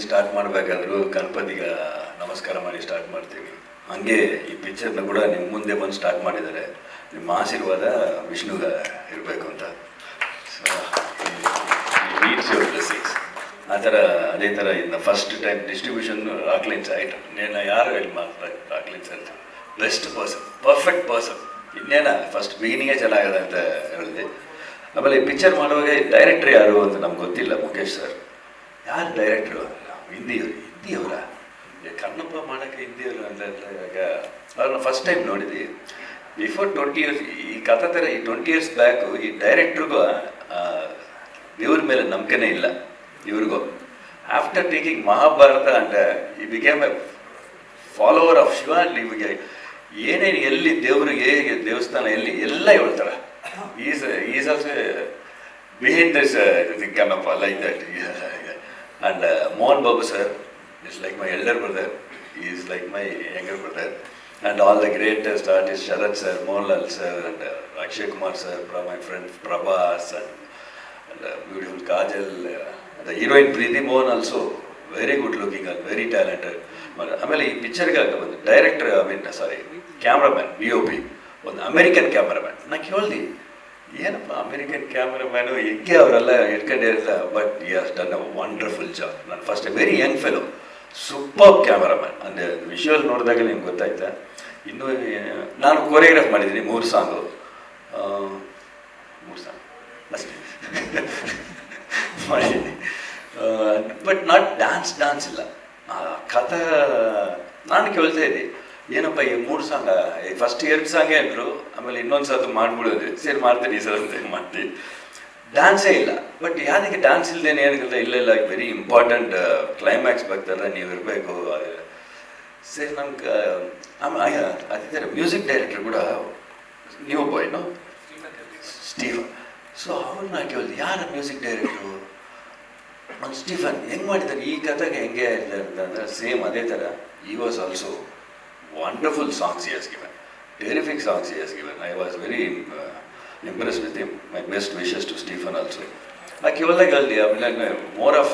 Start ಮಾಡಬೇಕಾದ್ರೂ ಗಣಪತಿಗೆ ನಮಸ್ಕಾರ ಮಾಡಿ ಸ್ಟಾರ್ಟ್ ಮಾಡ್ತೀವಿ. ಹಾಗೆ ಈ ಪಿಕ್ಚರ್ನ ಕೂಡ ನಿಮ್ಮ ಮುಂದೆ ಬಂದು ಸ್ಟಾರ್ಟ್ ಮಾಡಿದ್ದಾರೆ. ನಿಮ್ಮ ಆಶೀರ್ವಾದ ವಿಷ್ಣುಗ ಇರಬೇಕು ಅಂತ. So needs your blessings. ಆ ಥರ ಅದೇ ಥರ ಇನ್ನು ಫಸ್ಟ್ ಟೈಮ್ ಡಿಸ್ಟ್ರಿಬ್ಯೂಷನ್ ರಾಕ್ಲೈನ್ಸ್ ಆಯಿತು. ಇನ್ನೇನು ಯಾರು ಹೇಳಿ ಮಾಡ್ತಾರೆ ರಾಕ್ಲೈನ್ಸ್ ಅಂತ ಬೆಸ್ಟ್ ಪರ್ಸನ್, ಪರ್ಫೆಕ್ಟ್ ಪರ್ಸನ್. ಇನ್ನೇನ ಫಸ್ಟ್ ಬಿಗಿನಿಂಗೇ ಚೆನ್ನಾಗಿದೆ ಅಂತ ಹೇಳಿದೆ. ಆಮೇಲೆ ಈ ಪಿಕ್ಚರ್ ಮಾಡುವಾಗ ಡೈರೆಕ್ಟ್ರ್ ಯಾರು ಅಂತ ನಮ್ಗೆ ಗೊತ್ತಿಲ್ಲ. ಮುಖೇಶ್ ಸರ್ ಯಾರು ಡೈರೆಕ್ಟ್ರು? ಹಿಂದಿಯವರ ಕಣ್ಣಪ್ಪ ಮಾಡೋಕ್ಕೆ ಹಿಂದಿಯವರು ಅಂತ ಇವಾಗ ಅವ್ರನ್ನ ಫಸ್ಟ್ ಟೈಮ್ ನೋಡಿದ್ವಿ. ಬಿಫೋರ್ 20 ಇಯರ್ಸ್ ಈ ಕಥೆ ಥರ ಈ 20 ಇಯರ್ಸ್ ಬ್ಯಾಕು ಈ ಡೈರೆಕ್ಟ್ರಿಗೂ ದೇವ್ರ ಮೇಲೆ ನಂಬಿಕೆನೇ ಇಲ್ಲ ಇವ್ರಿಗೂ. ಆಫ್ಟರ್ ಟೇಕಿಂಗ್ ಮಹಾಭಾರತ ಅಂಡ್ ಈ became A follower of Shiva. ಇವಾಗ ಏನೇನು ಎಲ್ಲಿ ದೇವ್ರಿಗೆ ಹೇಗೆ ದೇವಸ್ಥಾನ ಎಲ್ಲಿ ಎಲ್ಲ ಹೇಳ್ತಾರೆ. Is also behind this Kannappa like that. And Mohan Babu sir is like my elder brother. He is like my younger brother. And all the greatest artists, Sharat sir, Mohanlal sir, and Akshay Kumar sir, my friend Prabhas, and beautiful Kajal. The heroine Preeti Mohan also, very good looking and very talented. ಆಮೇಲೆ ಈ ಪಿಕ್ಚರ್ಗೆ ಒಂದು director cameraman DOP ಒಂದು American cameraman. ನಾನು ಕೇಳ್ದೆ ಏನಪ್ಪ American cameraman ಹೆಂಗೆ ಅವರೆಲ್ಲ ಇಟ್ಕೊಂಡಿರಲ್ಲ. ಬಟ್ ಈ has done a wonderful job. ನಾನು first very young fellow, super cameraman. ಅಂದರೆ ವಿಷುವಲ್ ನೋಡಿದಾಗ ನಿಮ್ಗೆ ಗೊತ್ತಾಯ್ತಾ. ಇನ್ನೂ ನಾನು ಕೊರಿಯೋಗ್ರಾಫ್ ಮಾಡಿದ್ದೀನಿ 3 ಸಾಂಗು ಅಷ್ಟೇ ಮಾಡಿದ್ದೀನಿ. ಬಟ್ ನಾಟ್ ಡ್ಯಾನ್ಸ್ ಇಲ್ಲ. ಕಥೆ ನಾನು ಕೇಳ್ತಾ ಇದ್ದೆ ಏನಪ್ಪ ಈ 3 ಸಾಂಗ, ಫಸ್ಟ್ 2 ಸಾಂಗೇ ಅಂದರು. ಆಮೇಲೆ ಇನ್ನೊಂದು ಸಲ ಮಾಡ್ಬಿಡೋದು, ಸರಿ ಮಾಡ್ತೀನಿ ಈ ಸಲ ಅಂತ ಮಾಡ್ತೀನಿ. ಡ್ಯಾನ್ಸೇ ಇಲ್ಲ. ಬಟ್ ಯಾವುದಕ್ಕೆ ಡ್ಯಾನ್ಸ್ ಇಲ್ಲದೇನೆ ಏನಿಲ್ಲ. ಇಲ್ಲ ವೆರಿ ಇಂಪಾರ್ಟೆಂಟ್ ಕ್ಲೈಮ್ಯಾಕ್ಸ್ ಬರ್ತಾರೆ, ನೀವು ಇರಬೇಕು. ಸರಿ ನಮ್ಗೆ ಅದೇ ಥರ ಮ್ಯೂಸಿಕ್ ಡೈರೆಕ್ಟರ್ ಕೂಡ ನ್ಯೂ ಬಾಯ್ನು ಸ್ಟೀಫನ್. ಸೊ ಅವ್ರನ್ನ ಕೇಳಿದೆ ಯಾರು ಮ್ಯೂಸಿಕ್ ಡೈರೆಕ್ಟ್ರು? ಒಂದು ಸ್ಟೀಫನ್ ಹೆಂಗೆ ಮಾಡಿದ್ದಾರೆ ಈ ಕಥೆಗೆ ಹೆಂಗೆ ಅಂತಂದರೆ ಸೇಮ್ ಅದೇ ಥರ ಈ was also wonderful songs he has given, terrific songs he has given. I was very impressed with him. My best wishes to Stephen also. Like you like more of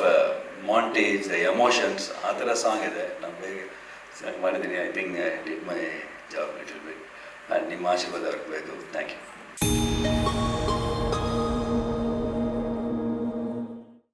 montage, the emotions, ಆ ಥರ song ಇದೆ. ನಮಗೆ ಮಾಡಿದ್ದೀನಿ. I think I did my job a little bit. And ನಿಮ್ಮ ಆಶೀರ್ವಾದ ಬೇಕು. Thank you.